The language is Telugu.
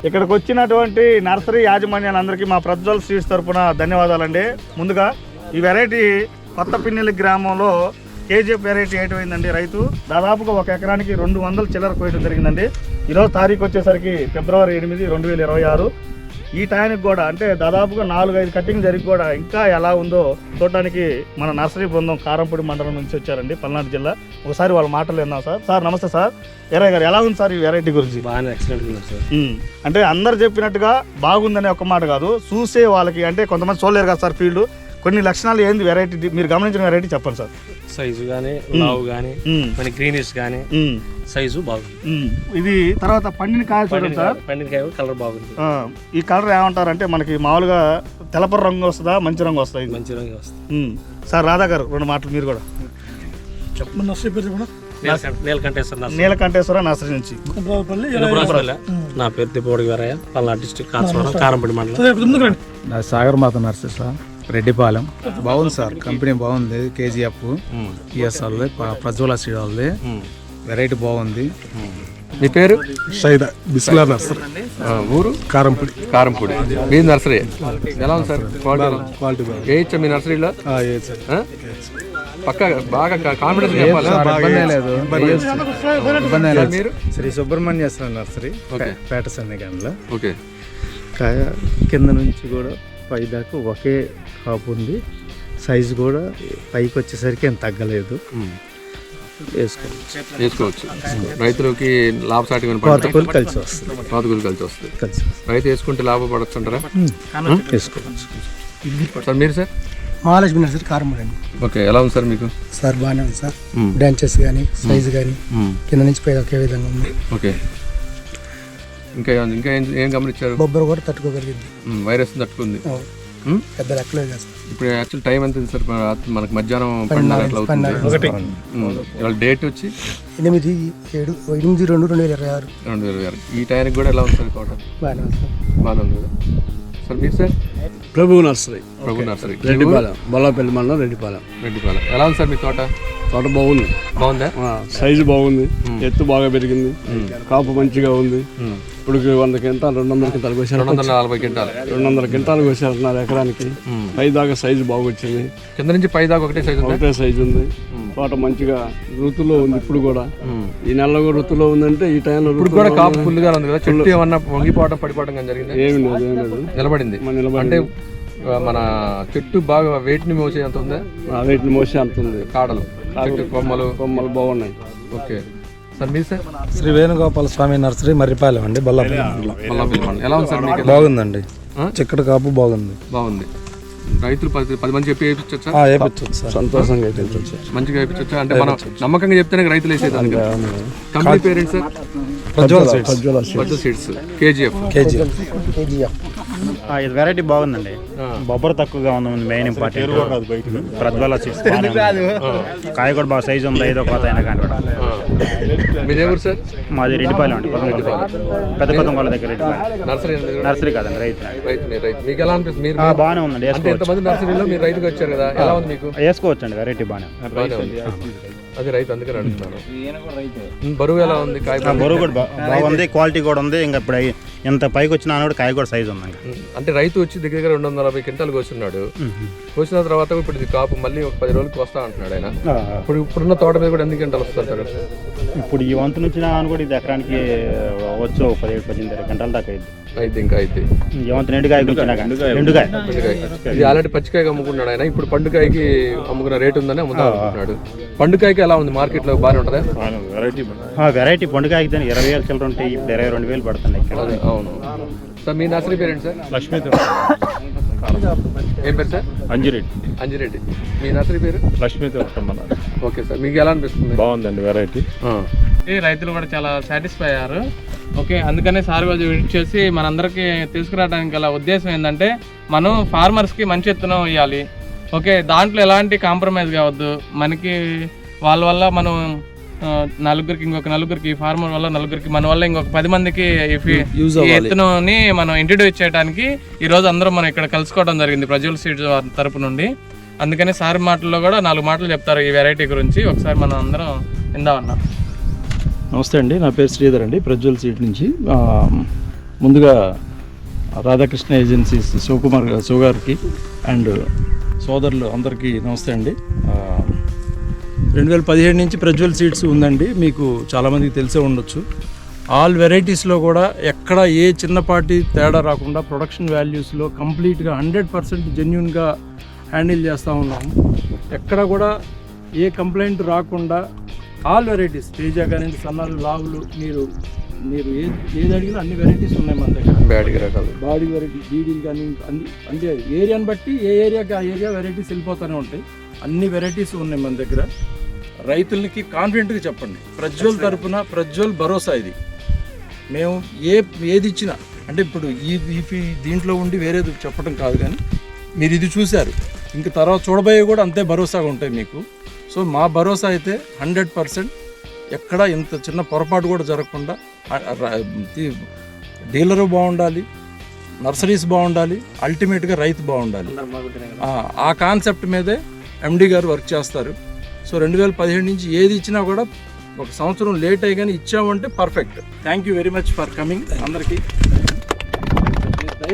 ఇక్కడికి వచ్చినటువంటి నర్సరీ యాజమాన్యాలందరికీ మా ప్రజ్వల్ సీడ్స్ తరఫున ధన్యవాదాలండి. ముందుగా ఈ వెరైటీ కొత్తపిన్నెల్లి గ్రామంలో కేజీఎఫ్ వెరైటీ వేయటమైందండి. రైతు దాదాపుగా ఒక ఎకరానికి 200 చిల్లర కోయటం జరిగిందండి. ఈరోజు తారీఖు వచ్చేసరికి ఫిబ్రవరి 8, 2026. ఈ టైంకి కూడా అంటే దాదాపుగా 4-5 కటింగ్ జరిగి కూడా ఇంకా ఎలా ఉందో చూడడానికి మన నర్సరీ బృందం కారంపూడి మండలం నుంచి వచ్చారండి, పల్నాడు జిల్లా. ఒకసారి వాళ్ళ మాటలు విన్నాం. సార్ నమస్తే సార్. ఎర్రయ్య గారు, ఎలా ఉంది సార్ ఈ వెరైటీ గురించి? బాగా ఎక్సలెంట్ ఉంది సార్. అంటే అందరు చెప్పినట్టుగా బాగుందనే ఒక మాట కాదు, చూసే వాళ్ళకి అంటే కొంతమంది చూడలేరు కదా సార్ ఫీల్డ్, కొన్ని లక్షణాలు ఏంది వెరైటీ మీరు గమనించిన వెరైటీ చెప్పండి సార్. సైజు కానీ లావు కానీ మన గ్రీనిష్ కానీ సైజు బాగుంది. ఇది తర్వాత పండిన కాయ చూడండి సార్. పండిన కాయ కలర్ బాగుంది. ఈ కలర్ ఏమంటారంటే మనకి మామూలుగా తెల్లపర రంగు వస్తుందా, మంచి రంగు వస్తుంది? మంచి రంగు వస్తుంది. సార్ రాధా గారు 2 మాటలు మీరు కూడా చెప్పండి. నర్సరీ పేరు చెప్పండి. నీలకంఠేశ్వర నర్సరీ నుంచి. నా పేరు తిప్పవడి వీరయ్య, పల్నాడు డిస్ట్రిక్ట్ కారంపూడి మండలం. నా సాగర్ మాత నర్సరీ సార్, రెడ్డిపాలెం. బాగుంది సార్, కంపెనీ బాగుంది. కేజీఎఫ్ పిఎస్ఆర్ ప్రజ్వల సీడ్ వాళ్ళది వెరైటీ బాగుంది. మీ పేరు? సైదా బిస్లా నర్సరీ, ఊరు? కారంపూడి. మీ నర్సరీ ఎలా ఉంది సార్? క్వాలిటీ వేయచ్చా మీ నర్సరీలో? పక్క బాగా కాన్ఫిడెన్స్ లేదు. మీరు? శ్రీ సుబ్రహ్మణ్యేశ్వర నర్సరీ, పేటసన్నిగంలో. ఓకే. కాయ కింద నుంచి కూడా పై దాకా ఒకే కాపు ఉంది. సైజు కూడా పైకి వచ్చేసరికి ఏం తగ్గలేదు. వేసుకోవచ్చు. రైతులకి లాభసాటిగా కోతకూలు కలిసి వస్తుంది. రైతు వేసుకుంటే లాభపడచ్చు అంటారా? వేసుకోవచ్చు సార్. మీరు సార్? మహాలక్ష్మి నర్సరీ కారంపూడి అండి. ఓకే. ఎలా ఉంది సార్ మీకు? సార్ బాగానే ఉంది సార్. బ్రాంచెస్ కానీ సైజు కానీ కింద నుంచి పై ఒకే విధంగా ఉంది. ఓకే. ఇంకా ఏం గమనించారు? బొబ్బరు కూడా తట్టుకోగలిగింది, వైరస్ తట్టుకుంది. పెద్ద లెక్కలేదు కదా సార్. ఇప్పుడు యాక్చువల్ టైం ఎంత సార్? మనకు మధ్యాహ్నం 12 ఇవాళ డేట్ వచ్చి 8/7/2026. ఈ టైంకి కూడా ఎలా ఉంది సార్ తోట? బాగానే ఉంది సార్. బాగానే ఉంది కదా సార్. మీరు సార్? ప్రభు నర్సరీ, రెడ్డిపాలెం, బొల్లపల్లి మండలం, రెడ్డిపాలెం. ఎలా ఉంది సార్ మీ తోట? బాగుంది. బాగుందా? సైజు బాగుంది, ఎత్తు బాగా పెరిగింది, కాపు మంచిగా ఉంది. ఇప్పుడు 100 క్వింటాలు 200 క్వింటాలు కోసారు. 240 క్వింటాలు 200 క్వింటాలు కోసారు ఎకరానికి. పై దాకా సైజు బాగా వచ్చింది. కింద నుంచి పై దాకా ఒకటే సైజు ఉంది. తోట మంచిగా ఋతులో ఉంది. ఇప్పుడు కూడా ఈ నెలలో కూడా ఋతులో ఉందంటే ఈ టైంలో ఇప్పుడు కూడా కాపు ఫుల్ గా ఉంది కదా. చెట్టు ఏమన్నా వంగిపోవడం పడిపోవడం కానీ జరిగింది? ఏమి లేదు. నిలబడింది. అంటే మన చెట్టు బాగా వెయిట్ ని మోసే అంత ఉందా? వెయిట్ ని మోసే అంత ఉంది. కాడలు, కొమ్మలు బాగున్నాయి. Okay sir. మీరు సార్? శ్రీ వేణుగోపాల స్వామి నర్సరీ, మర్రిపాలెం అండి, బొల్లపల్లి. ఎలా ఉంది సార్ మీకు? బాగుందండి, చిక్కటి కాపు బాగుంది. రైతులు 10 మంది చెప్పి వేయించొచ్చా? వేయించవచ్చు, సంతోషంగా మంచిగా వేయించొచ్చా? అంటే మనం నమ్మకంగా చెప్తేనే రైతులు వేసేదానికి. కంపెనీ పేరెంట్ సార్? Prajwala seeds, KGF. ఇది వెరైటీ బాగుందండి. బొబ్బరు తక్కువగా ఉంది, మెయిన్ ఇంపార్టెంట్. ప్రజ్వల సీడ్స్ కాయ కూడా బాగా సైజు ఉంది. 5వ కోత అయినా కానీ కూడా. మీదేవరు సార్? మాది రెడ్డిపాలెం అండి, పెద్ద కొత్తగొల్ల దగ్గర. నర్సరీ కాదండి, రైతు. మీకు ఎలా అనిపిస్తుంది? మీరు బాగానే ఉందండి. ఎంతమంది నర్సరీలో మీరు రైతుగా వచ్చారు కదా, ఎలా ఉంది మీకు? వేసుకోవచ్చు అండి, వెరైటీ బాగానే. అదే రైతు, అందుకని అడుగుతున్నాను. బరువు ఎలా ఉంది? కాయ బరువు కూడా బాగుంది, క్వాలిటీ కూడా ఉంది. ఇంకా ఇప్పుడు ఎంత పైకి వచ్చినా కూడా కాయ కూడా సైజు ఉంది. అంటే రైతు వచ్చి దగ్గర 240 క్వింటాలు కోస్తున్నాడు. కోసిన తర్వాత ఇప్పుడు ఇది కాపు మళ్ళీ ఒక 10 రోజులకి వస్తా అంటున్నాడు ఆయన. ఇప్పుడున్న తోట మీద కూడా ఎన్ని క్వింటాలు వస్తుంటారు? ఇప్పుడు ఈ వంతు నుంచి కూడా ఇది ఎకరానికి వచ్చు 17-18 క్వింటాల దాకా అయింది. ఇంకా అయితే ఈ వంతు ఎండుకాయ ఇది ఆల్రెడీ పచ్చికాయకి అమ్ముకున్నాడు ఆయన. ఇప్పుడు పండుకాయకి అమ్ముకున్న రేటు ఉందని అమ్ముతున్నాడు. పండుకాయకి ఎలా ఉంది మార్కెట్ లో? బాగానే ఉంటుందా? వెరైటీ పండుకాయకి 20,000 చిల్లర ఉంటాయి, ఇప్పుడు 22,000 పడుతున్నాయి. అవును సార్. మీ నర్సరీ పేరెంట్ సార్? లక్ష్మీ. ఏం పేరు సార్? అంజిరెడ్డి. మీ నర్సరీ పేరు? లక్ష్మీ. Okay sir. మీకు ఎలా అనిపిస్తుంది? బాగుందండి వెరైటీ. రైతులు కూడా చాలా సాటిస్ఫై అయ్యారు. ఓకే, అందుకనే సార్ వాళ్ళు విజిట్ చేసి మనందరికీ తీసుకురావడానికి గల ఉద్దేశం ఏంటంటే, మనం ఫార్మర్స్కి మంచి విత్తనం ఇవ్వాలి. ఓకే, దాంట్లో ఎలాంటి కాంప్రమైజ్ కావద్దు. మనకి వాళ్ళ వల్ల మనం నలుగురికి, ఇంకొక నలుగురికి, ఫార్మర్ వల్ల నలుగురికి, మన వల్ల ఇంకొక 10 మందికి ఈ ఎత్తుని మనం ఇంట్రడ్యూస్ చేయడానికి ఈరోజు అందరం మనం ఇక్కడ కలుసుకోవడం జరిగింది ప్రజ్వల్ సీడ్స్ తరపు నుండి. అందుకని సార్ మాటల్లో కూడా 4 మాటలు చెప్తారు ఈ వెరైటీ గురించి. ఒకసారి మనం అందరం విందామన్నా. నమస్తే అండి, నా పేరు శ్రీధర్ అండి, ప్రజ్వల్ సీట్ నుంచి. ముందుగా రాధాకృష్ణ ఏజెన్సీస్ శివ గారికి అండ్ సోదరులు అందరికీ నమస్తే అండి. 2017 నుంచి ప్రజ్వల్ సీడ్స్ ఉందండి, మీకు చాలామందికి తెలిసే ఉండొచ్చు. ఆల్ వెరైటీస్లో కూడా ఎక్కడ ఏ చిన్నపాటి తేడా రాకుండా ప్రొడక్షన్ వాల్యూస్లో కంప్లీట్గా 100% జెన్యున్గా హ్యాండిల్ చేస్తూ ఉన్నాము. ఎక్కడ కూడా ఏ కంప్లైంట్ రాకుండా ఆల్ వెరైటీస్ తేజ కానీ సన్నాలు లావులు మీరు ఏది అడిగినా అన్ని వెరైటీస్ ఉన్నాయి మన దగ్గర. బ్యాడ్కి రకాలు బాడీ వెరైటీ బీడీలు కానీ అన్ని అంటే ఏరియాని బట్టి ఏ ఏరియాకి ఆ ఏరియా వెరైటీస్ వెళ్ళిపోతూనే ఉంటాయి. అన్ని వెరైటీస్ ఉన్నాయి మన దగ్గర. రైతులకి కాన్ఫిడెంట్గా చెప్పండి, ప్రజ్వల్ తరపున ప్రజ్వల్ భరోసా ఇది. మేము ఏది ఇచ్చినా అంటే ఇప్పుడు ఈ దీంట్లో ఉండి వేరేది చెప్పడం కాదు, కానీ మీరు ఇది చూశారు, ఇంక తర్వాత చూడబోయే కూడా అంతే భరోసాగా ఉంటాయి మీకు. సో మా భరోసా అయితే 100%. ఎక్కడ ఇంత చిన్న పొరపాటు కూడా జరగకుండా డీలరు బాగుండాలి, నర్సరీస్ బాగుండాలి, అల్టిమేట్గా రైతు బాగుండాలి. ఆ కాన్సెప్ట్ మీదే ఎండి గారు వర్క్ చేస్తారు. సో 2017 నుంచి ఏది ఇచ్చినా కూడా 1 సంవత్సరం లేట్ అయ్యి కానీ ఇచ్చామంటే perfect. Thank you very much for coming అందరికీ.